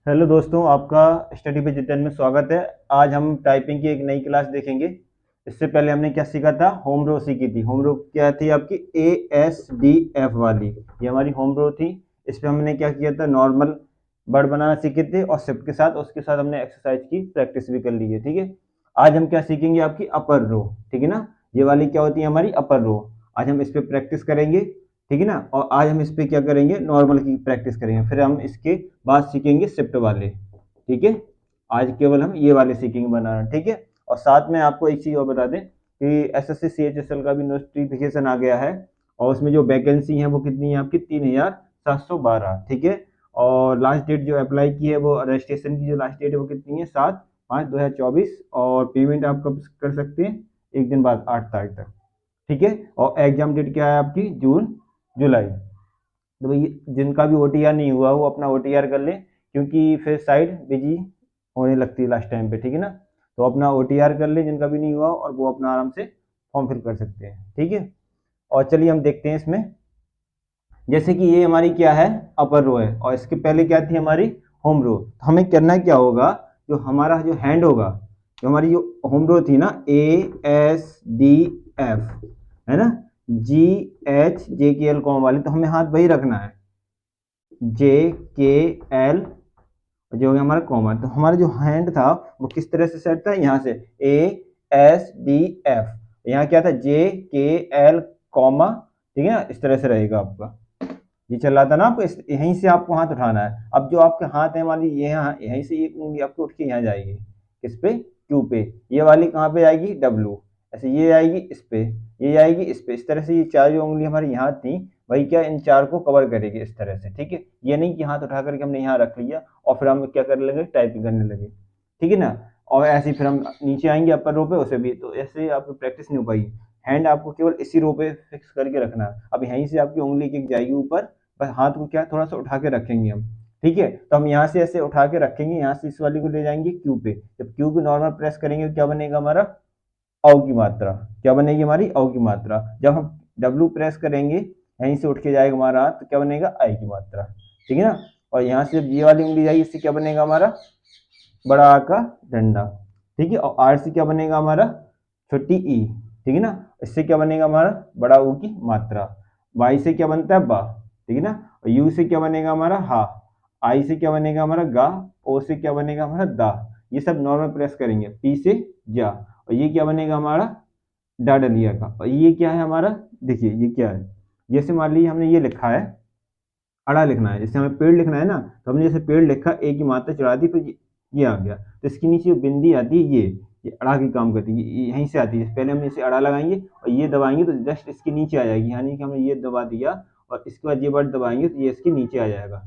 Hello दोस्तों, आपका study पे जितन में स्वागत है। आज हम टाइपिंग की एक नई क्लास देखेंगे। इससे पहले हमने क्या सीखा था, होम रो सीखी थी। होम रो क्या थी आपकी, ASDF वाली, ये हमारी होम रो थी। इस पे हमने क्या किया था, नॉर्मल वर्ड बनाना सीखे थे और शिफ्ट के साथ उसके साथ हमने एक्सरसाइज की प्रैक्टिस भी कर ली है। ठीक है, आज हम क्या सीखेंगे, आपकी अपर रो। ठीक है ना, ये वाली क्या होती है, हमारी अपर रो। आज हम इस पे प्रैक्टिस करेंगे। ठीक है ना, और आज हम इस पे क्या करेंगे, नॉर्मल की प्रैक्टिस करेंगे, फिर हम इसके बाद सीखेंगे शिफ्ट वाले। ठीक है, आज केवल हम ये वाले सीखेंगे बनाना। ठीक है, और साथ में आपको एक चीज़ और बता दें कि SSC CHSL का भी नोटिफिकेशन आ गया है, और उसमें जो वैकेंसी है वो कितनी है आपकी, 3712। ठीक है, और लास्ट डेट जो अप्लाई की है, वो रजिस्ट्रेशन की जो लास्ट डेट है वो कितनी है, 7/5/2024। और पेमेंट आप कब कर सकते हैं, एक दिन बाद, 8 तारीख तक। ठीक है, और एग्जाम डेट क्या है आपकी, जून जुलाई। तो भाई जिनका भी OTR नहीं हुआ वो अपना OTR कर ले, क्योंकि फिर साइट बिजी होने लगती है लास्ट टाइम पे। ठीक है ना, तो अपना OTR कर ले जिनका भी नहीं हुआ, और वो अपना आराम से फॉर्म फिल कर सकते हैं। ठीक है, और चलिए हम देखते हैं इसमें। जैसे कि ये हमारी क्या है, अपर रो है, और इसके पहले क्या थी हमारी, होम रो। तो हमें करना क्या होगा, जो हमारा जो हैंड होगा, जो हमारी जो होम रो थी ना, ASDF, है ना, GHJKL कॉम वाली, तो हमें हाथ वही रखना है, JKL, जो हो गया हमारा कॉमा। तो हमारा जो हैंड था वो किस तरह से सेट था, यहाँ से ASDF, यहाँ क्या था, JKL कॉमा। ठीक है ना, इस तरह से रहेगा आपका। ये चल रहा था ना आपको, यहीं से आपको हाथ उठाना है। अब जो आपके हाथ है, मान लीजिए यहाँ, यहीं से एक उंगली आपको उठ के यहाँ जाएगी, किस पे, Q पे। ये वाली कहाँ पे आएगी, W। ऐसे ये आएगी इस पे, ये आएगी इस पे। इस तरह से ये चार जो उंगली हमारी यहाँ थी, वही क्या इन चार को कवर करेगी इस तरह से। ठीक है, ये नहीं कि हाथ उठा करके हमने यहाँ रख लिया और फिर हम क्या करने लगे, टाइपिंग करने लगे। ठीक है ना, और ऐसे ही फिर हम नीचे आएंगे अपर रो पे, उसे भी तो ऐसे आपकी प्रैक्टिस नहीं हो पाई। हैंड आपको केवल इसी रो पे फिक्स करके रखना है। अब यहीं से आपकी उंगली किक जाएगी ऊपर, बस हाथ को क्या थोड़ा सा उठा के रखेंगे हम। ठीक है, तो हम यहाँ से ऐसे उठा के रखेंगे, यहाँ से इस वाली को ले जाएंगे Q पे। जब Q पे नॉर्मल प्रेस करेंगे तो क्या बनेगा हमारा, औ की मात्रा। क्या बनेगी हमारी, औ की मात्रा। जब हम W प्रेस करेंगे, यहीं से उठ के जाएगा हमारा हाथ, तो क्या बनेगा, आई की मात्रा। ठीक है ना, और यहाँ से जब ये वाली उंगली जाएगी, इससे क्या बनेगा हमारा, बड़ा आ का डंडा। ठीक है, और R से क्या बनेगा हमारा, छोटी ई। ठीक है ना, इससे क्या बनेगा हमारा, बड़ा ऊ की मात्रा। Y से क्या बनता है, बा। ठीक है ना, और U से क्या बनेगा हमारा, हा। I से क्या बनेगा हमारा, गा। O से क्या बनेगा हमारा, दा। ये सब नॉर्मल प्रेस करेंगे। P से जा, और ये क्या बनेगा हमारा, डा डलिया का। और ये क्या है हमारा, देखिए ये क्या है, जैसे मान लीजिए हमने ये लिखा है, अड़ा लिखना है, जैसे हमें पेड़ लिखना है ना, तो हमने जैसे पेड़ लिखा, एक की मात्रा चढ़ा दी, फिर ये आ गया, तो इसके नीचे जो बिंदी आती है, ये अड़ा की काम करती है, ये यहीं से आती है। पहले हम इसे अड़ा लगाएंगे और ये दबाएंगे तो जस्ट इसके नीचे आ जाएगी, यानी कि हमने ये दबा दिया, और इसके बाद ये वर्ड दबाएंगे तो ये इसके नीचे आ जाएगा।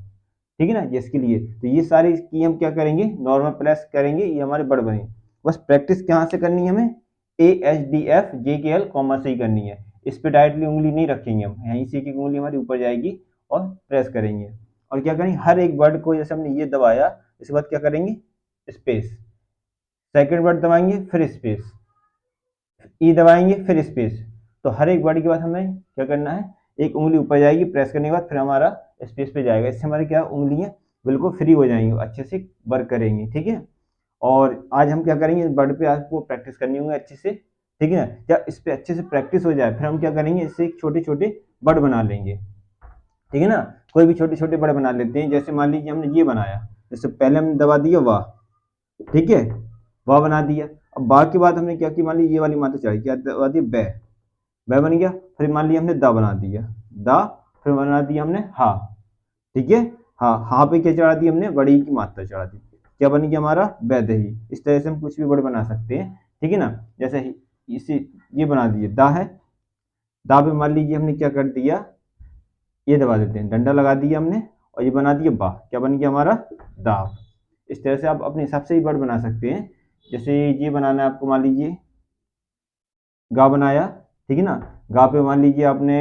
ठीक है ना, ये इसके लिए। तो ये सारी की हम क्या करेंगे, नॉर्मल प्रेस करेंगे, ये हमारे वर्ड बने। बस प्रैक्टिस कहाँ से करनी है हमें, ASDF JKL कॉमा से ही करनी है। इस पे डायरेक्टली उंगली नहीं रखेंगे हम, यहीं से एक उंगली हमारी ऊपर जाएगी और प्रेस करेंगे। और क्या करेंगे, हर एक वर्ड को जैसे हमने ये दबाया, इसके बाद क्या करेंगे, स्पेस। सेकंड वर्ड दबाएंगे, फिर स्पेस। ई दबाएंगे, फिर स्पेस। तो हर एक वर्ड के बाद हमें क्या करना है, एक उंगली ऊपर जाएगी, प्रेस करने के बाद फिर हमारा स्पेस पे जाएगा। इससे हमारी क्या उंगलियां बिल्कुल फ्री हो जाएंगी, अच्छे से वर्क करेंगी। ठीक है, और आज हम क्या करेंगे, इस वर्ड पे आपको प्रैक्टिस करनी होगी अच्छे से। ठीक है ना, जब इस पे अच्छे से प्रैक्टिस हो जाए, फिर हम क्या करेंगे, इससे छोटे छोटे वर्ड बना लेंगे। ठीक है ना, कोई भी छोटे छोटे वर्ड बना लेते हैं। जैसे मान लीजिए हमने ये बनाया, जैसे पहले हमने दबा दिया वाह। ठीक है, वाह बना दिया। अब वाह के बाद हमने क्या किया, मान लीजिए ये वाली मात्रा चढ़ाई, क्या दबा दी, बै। बै बन गया। फिर मान लिया हमने दा बना दिया, दा। फिर बना दिया हमने हा। ठीक है, हाँ, हाँ पे क्या चढ़ा दी हमने, बड़ी की मात्रा चढ़ा दी, क्या बन गया हमारा, वैदही। इस तरह से हम कुछ भी वर्ड बना सकते हैं। ठीक है ना, जैसे इसे ये बना दिए, दा है, दा पे मान लीजिए हमने क्या कर दिया, ये दबा देते हैं, डंडा लगा दिया हमने, और ये बना दिया बा, क्या बन गया हमारा, दाव। इस तरह से आप अपने हिसाब से ही वर्ड बना सकते हैं। जैसे ये बनाना है आपको, मान लीजिए गा बनाया। ठीक है ना, गा पे मान लीजिए आपने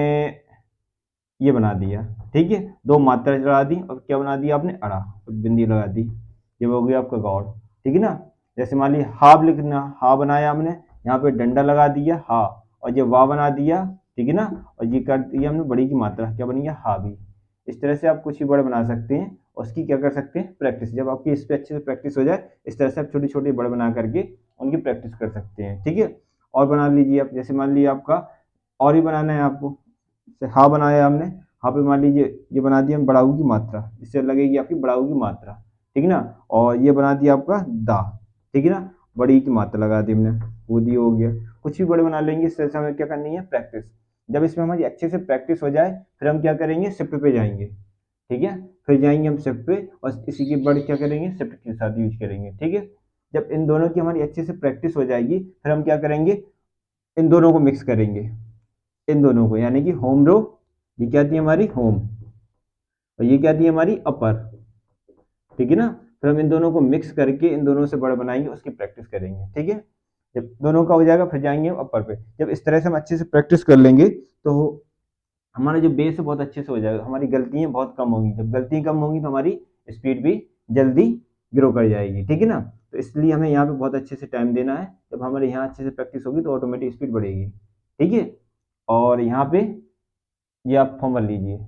ये बना दिया। ठीक है, दो मात्रा चढ़ा दी, और क्या बना दिया आपने, अड़ा, बिंदी लगा दी, ये हो गया आपका गौड़। ठीक है ना, जैसे मान लीजिए हा लिखना, हा बनाया हमने, यहाँ पे डंडा लगा दिया हा, और ये वाह बना दिया। ठीक है ना, और ये कर दिया हमने बड़ी की मात्रा, क्या बन गया, हा भी। इस तरह से आप कुछ भी वर्ड बना सकते हैं, उसकी क्या कर सकते हैं, प्रैक्टिस। जब आपकी इस पे अच्छे से प्रैक्टिस हो जाए, इस तरह से आप छोटी छोटी वर्ड बना करके उनकी प्रैक्टिस कर सकते हैं, ठीक है। और बना लीजिए आप, जैसे मान लीजिए आपका और ही बनाना है आपको, जैसे हा बनाया हमने, हा पे मान लीजिए ये बना दिया हम बड़ाऊ की मात्रा, इससे लगेगी आपकी बड़ाऊ की मात्रा, ठीक है ना। और ये बना दिया आपका दा, ठीक है ना, बड़ी की मात्रा लगा दी हमने, वो दी हो गया। कुछ भी वर्ड बना लेंगे, इस तरह से हमें क्या करनी है, प्रैक्टिस। जब इसमें हमारी अच्छे से प्रैक्टिस हो जाए, फिर हम क्या करेंगे, शिफ्ट पे जाएंगे, ठीक है। फिर जाएंगे हम शिफ्ट पे और इसी के वर्ड क्या करेंगे, शिफ्ट के साथ यूज करेंगे, ठीक है। जब इन दोनों की हमारी अच्छे से प्रैक्टिस हो जाएगी, फिर हम क्या करेंगे, इन दोनों को मिक्स करेंगे, इन दोनों को, यानी कि होम रो, ये क्या थी हमारी होम, और ये क्या थी हमारी अपर, ठीक है ना। फिर हम इन दोनों को मिक्स करके इन दोनों से बड़ा बनाएंगे, उसकी प्रैक्टिस करेंगे, ठीक है। जब दोनों का हो जाएगा, फिर जाएंगे अपर पे। जब इस तरह से हम अच्छे से प्रैक्टिस कर लेंगे, तो हमारा जो बेस है बहुत अच्छे से हो जाएगा, हमारी गलतियां बहुत कम होंगी। जब गलतियां कम होंगी तो हमारी स्पीड भी जल्दी ग्रो कर जाएगी, ठीक है ना। तो इसलिए हमें यहाँ पे बहुत अच्छे से टाइम देना है। जब हमारे यहाँ अच्छे से प्रैक्टिस होगी तो ऑटोमेटिक स्पीड बढ़ेगी, ठीक है। और यहाँ पे ये आप फॉर्मूला लीजिए,